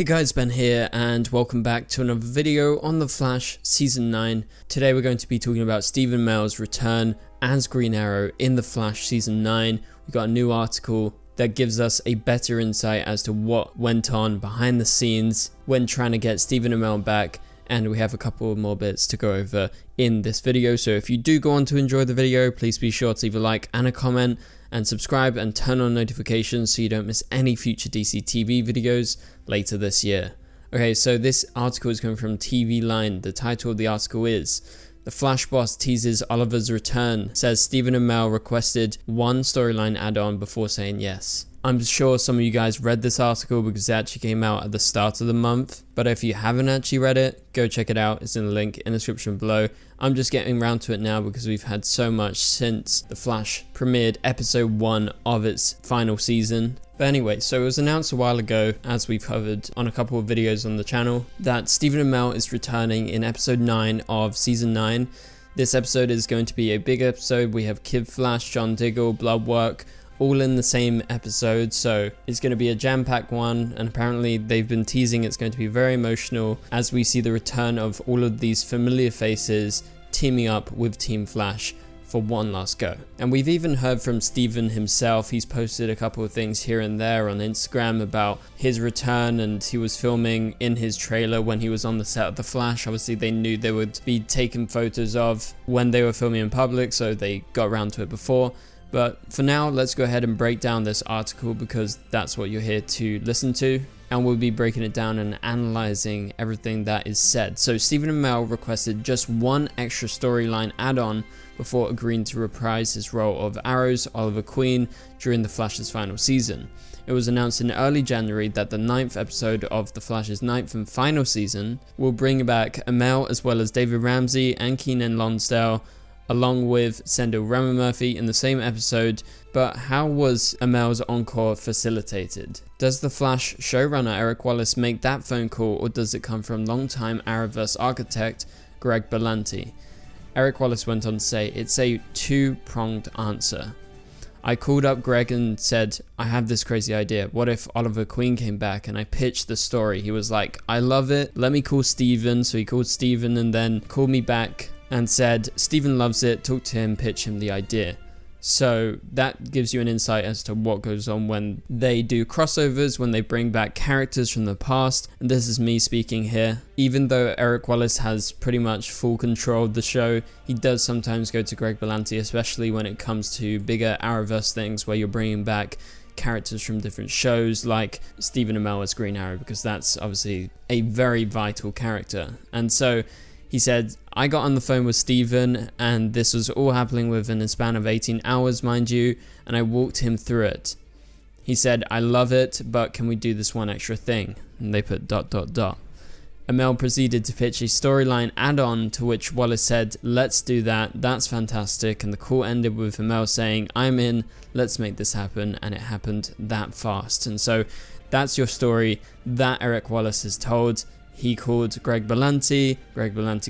Hey guys, Ben here and welcome back to another video on The Flash Season 9. Today we're going to be talking about Stephen Amell's return as Green Arrow in The Flash Season 9. We got a new article that gives us a better insight as to what went on behind the scenes when trying to get Stephen Amell back, and we have a couple more bits to go over in this video. So if you do go on to enjoy the video, please be sure to leave a like and a comment and subscribe and turn on notifications so you don't miss any future DCTV videos later this year. Okay, so this article is coming from TV Line. The title of the article is "The Flash Boss Teases Oliver's Return, Says Stephen Amell Requested One Storyline Add-on Before Saying Yes." I'm sure some of you guys read this article because it actually came out at the start of the month, but if you haven't actually read it, go check it out. It's in the link in the description below. I'm just getting around to it now because we've had so much since The Flash premiered episode 1 of its final season. But anyway, so it was announced a while ago, as we've covered on a couple of videos on the channel, that Stephen Amell is returning in episode 9 of season 9. This episode is going to be a big episode. We have Kid Flash, John Diggle, Bloodwork, all in the same episode, so it's going to be a jam-packed one, and apparently they've been teasing it's going to be very emotional as we see the return of all of these familiar faces teaming up with Team Flash for one last go. And we've even heard from Stephen himself. He's posted a couple of things here and there on Instagram about his return, and he was filming in his trailer when he was on the set of The Flash. Obviously they knew they would be taking photos of when they were filming in public, so they got around to it before. But for now, let's go ahead and break down this article because that's what you're here to listen to. And we'll be breaking it down and analyzing everything that is said. So Stephen Amell requested just one extra storyline add-on before agreeing to reprise his role of Arrow's Oliver Queen during The Flash's final season. It was announced in early January that the 9th episode of The Flash's 9th and final season will bring back Amell as well as David Ramsey and Keenan Lonsdale, along with Sendell Ramamurphy in the same episode. But how was Amell's encore facilitated? Does the Flash showrunner Eric Wallace make that phone call, or does it come from longtime Arrowverse architect Greg Berlanti? Eric Wallace went on to say, "It's a two-pronged answer. I called up Greg and said, I have this crazy idea. What if Oliver Queen came back? And I pitched the story. He was like, I love it. Let me call Steven. So he called Steven and then called me back and said, Stephen loves it, talk to him, pitch him the idea." So that gives you an insight as to what goes on when they do crossovers, when they bring back characters from the past. And this is me speaking here. Even though Eric Wallace has pretty much full control of the show, he does sometimes go to Greg Berlanti, especially when it comes to bigger Arrowverse things where you're bringing back characters from different shows like Stephen Amell as Green Arrow, because that's obviously a very vital character. And so he said, I got on the phone with Stephen, and this was all happening within a span of 18 hours, mind you, and I walked him through it. He said, I love it, but can we do this one extra thing? And they put ... Amell proceeded to pitch a storyline add-on, to which Wallace said, let's do that, that's fantastic, and the call ended with Amell saying, I'm in, let's make this happen, and it happened that fast. And so that's your story that Eric Wallace has told. He called Greg Berlanti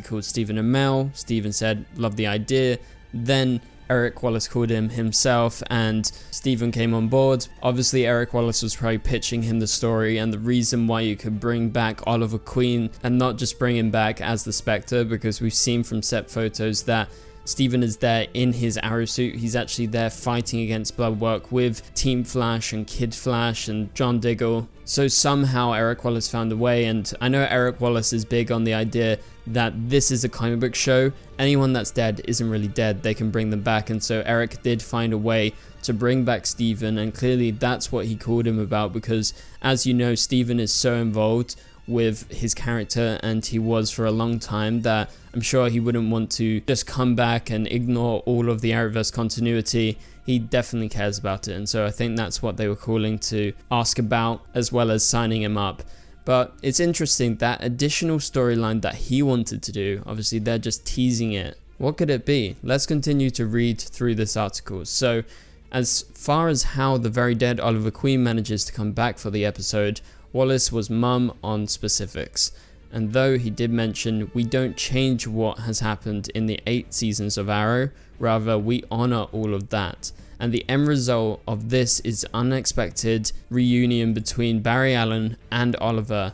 called Stephen Amell, Stephen said, love the idea. Then Eric Wallace called him himself and Stephen came on board. Obviously Eric Wallace was probably pitching him the story and the reason why you could bring back Oliver Queen and not just bring him back as the Spectre, because we've seen from set photos that Stephen is there in his Arrow suit. He's actually there fighting against Bloodwork with Team Flash and Kid Flash and John Diggle. So somehow Eric Wallace found a way, and I know Eric Wallace is big on the idea that this is a comic book show. Anyone that's dead isn't really dead. They can bring them back, and so Eric did find a way to bring back Stephen, and clearly that's what he called him about, because as you know, Stephen is so involved with his character, and he was for a long time, that I'm sure he wouldn't want to just come back and ignore all of the Arrowverse continuity. He definitely cares about it, and so I think that's what they were calling to ask about, as well as signing him up. But it's interesting, that additional storyline that he wanted to do, obviously they're just teasing it. What could it be? Let's continue to read through this article. So as far as how the very dead Oliver Queen manages to come back for the episode, Wallace was mum on specifics. And though he did mention we don't change what has happened in the 8 seasons of Arrow, rather we honor all of that. and the end result of this is unexpected reunion between Barry Allen and Oliver ?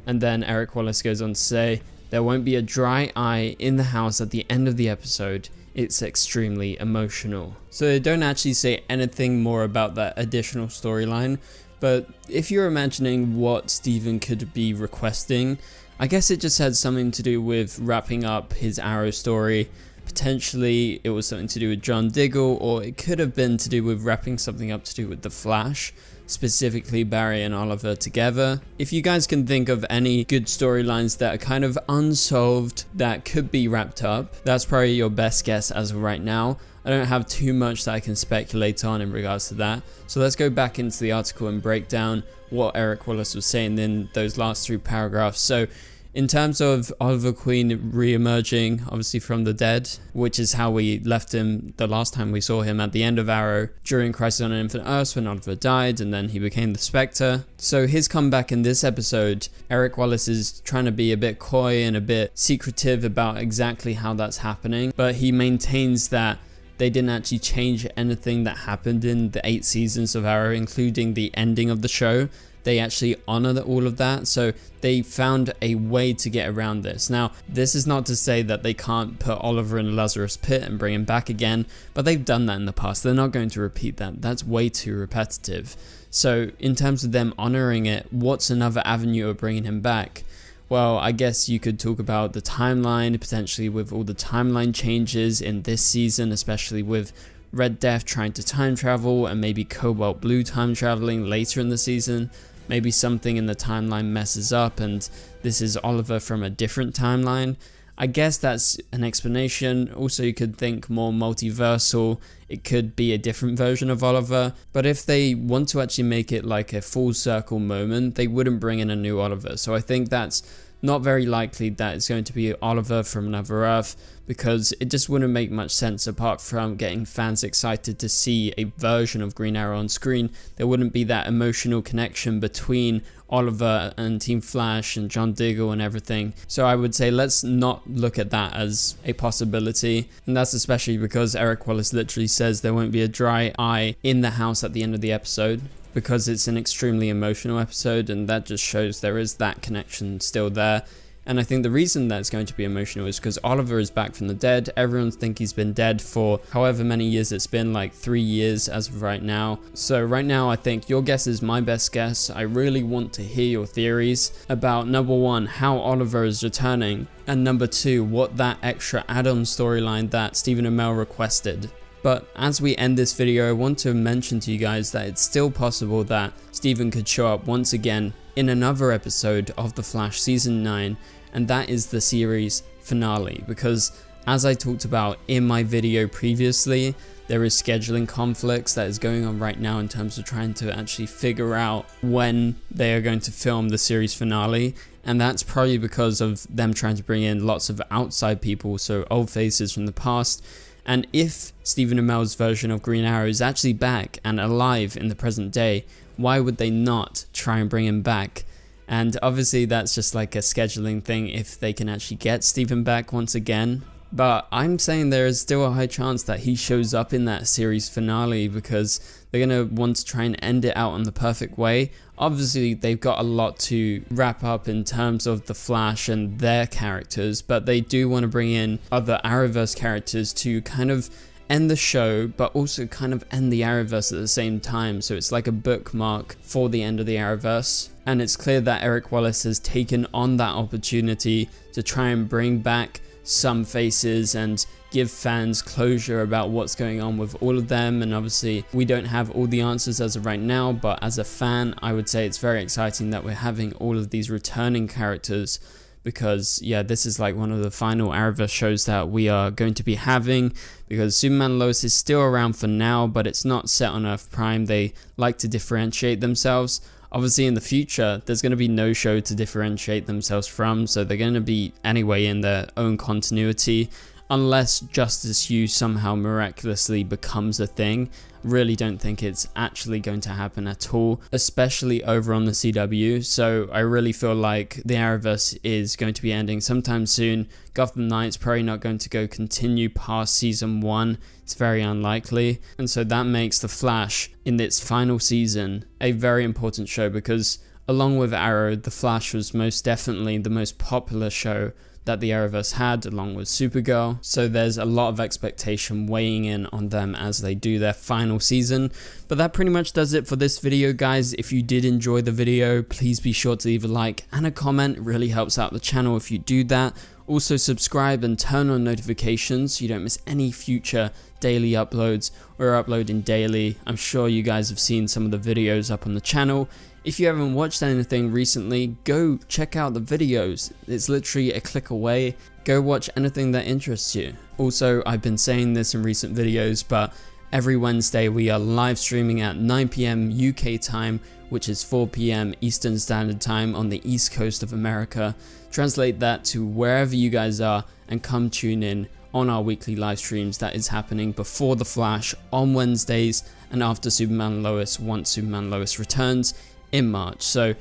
And then Eric Wallace goes on to say, there won't be a dry eye in the house at the end of the episode. It's extremely emotional. So they don't actually say anything more about that additional storyline, but if you're imagining what Stephen could be requesting, I guess it just had something to do with wrapping up his Arrow story. Potentially it was something to do with John Diggle, or it could have been to do with wrapping something up to do with the Flash, specifically Barry and Oliver together. If you guys can think of any good storylines that are kind of unsolved that could be wrapped up, that's probably your best guess as of right now. I don't have too much that I can speculate on in regards to that. So let's go back into the article and break down what Eric Wallace was saying in those last 3 paragraphs. So in terms of Oliver Queen re-emerging, obviously from the dead, which is how we left him the last time we saw him at the end of Arrow during Crisis on Infinite Earths when Oliver died and then he became the Spectre. So his comeback in this episode, Eric Wallace is trying to be a bit coy and a bit secretive about exactly how that's happening, but he maintains that they didn't actually change anything that happened in the 8 seasons of Arrow, including the ending of the show. They actually honor all of that, so they found a way to get around this. Now, this is not to say that they can't put Oliver in a Lazarus pit and bring him back again, but they've done that in the past. They're not going to repeat that. That's way too repetitive. So in terms of them honoring it, what's another avenue of bringing him back? Well, I guess you could talk about the timeline, potentially with all the timeline changes in this season, especially with Red Death trying to time travel and maybe Cobalt Blue time traveling later in the season. Maybe something in the timeline messes up and this is Oliver from a different timeline. I guess that's an explanation. Also, you could think more multiversal. It could be a different version of Oliver. But if they want to actually make it like a full circle moment, they wouldn't bring in a new Oliver. So I think that's not very likely that it's going to be Oliver from another Earth, because it just wouldn't make much sense apart from getting fans excited to see a version of Green Arrow on screen. There wouldn't be that emotional connection between Oliver and Team Flash and John Diggle and everything. So I would say let's not look at that as a possibility, and that's especially because Eric Wallace literally says there won't be a dry eye in the house at the end of the episode, because it's an extremely emotional episode, and that just shows there is that connection still there. And I think the reason that it's going to be emotional is because Oliver is back from the dead. Everyone thinks he's been dead for however many years it's been, like 3 years as of right now. So right now, I think your guess is my best guess. I really want to hear your theories about, number 1, how Oliver is returning, and number 2, what that extra add-on storyline that Stephen Amell requested. But as we end this video, I want to mention to you guys that it's still possible that Stephen could show up once again in another episode of The Flash Season 9, and that is the series finale, because as I talked about in my video previously, there is scheduling conflicts that is going on right now in terms of trying to actually figure out when they are going to film the series finale, and that's probably because of them trying to bring in lots of outside people, so old faces from the past. And if Stephen Amell's version of Green Arrow is actually back and alive in the present day, why would they not try and bring him back? And obviously that's just like a scheduling thing if they can actually get Stephen back once again. But I'm saying there is still a high chance that he shows up in that series finale, because they're going to want to try and end it out in the perfect way. Obviously, they've got a lot to wrap up in terms of the Flash and their characters, but they do want to bring in other Arrowverse characters to kind of end the show, but also kind of end the Arrowverse at the same time. So it's like a bookmark for the end of the Arrowverse. And it's clear that Eric Wallace has taken on that opportunity to try and bring back some faces and give fans closure about what's going on with all of them. And obviously we don't have all the answers as of right now, but as a fan I would say it's very exciting that we're having all of these returning characters, because yeah, this is like one of the final Arrowverse shows that we are going to be having, because Superman and Lois is still around for now, but it's not set on Earth Prime. They like to differentiate themselves. Obviously in the future there's going to be no show to differentiate themselves from, so they're going to be anyway in their own continuity. unless Justice U somehow miraculously becomes a thing. Really don't think it's actually going to happen at all, especially over on the CW. So I really feel like the Arrowverse is going to be ending sometime soon. Gotham Knight's probably not going to continue past season 1. It's very unlikely. And so that makes The Flash in its final season a very important show, because along with Arrow, The Flash was most definitely the most popular show that the Arrowverse had, along with Supergirl. So there's a lot of expectation weighing in on them as they do their final season. But that pretty much does it for this video, guys. If you did enjoy the video, please be sure to leave a like and a comment. It really helps out the channel if you do that. Also subscribe and turn on notifications so you don't miss any future daily uploads. We're uploading daily. I'm sure you guys have seen some of the videos up on the channel. If you haven't watched anything recently, go check out the videos. It's literally a click away. Go watch anything that interests you. Also, I've been saying this in recent videos, but every Wednesday we are live streaming at 9 PM UK time, which is 4 PM Eastern Standard Time on the East Coast of America. Translate that to wherever you guys are and come tune in on our weekly live streams that is happening before The Flash on Wednesdays and after Superman and Lois, once Superman and Lois returns in March. So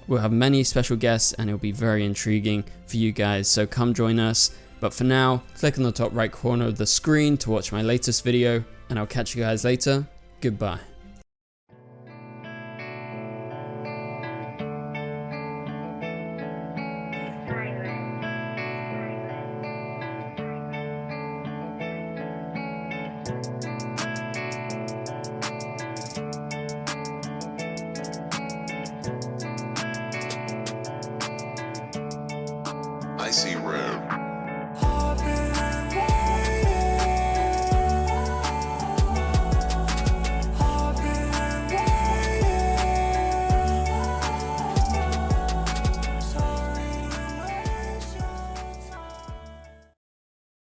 we'll have many special guests and it'll be very intriguing for you guys, so come join us. But for now, click on the top right corner of the screen to watch my latest video, and I'll catch you guys later. Goodbye. I see red.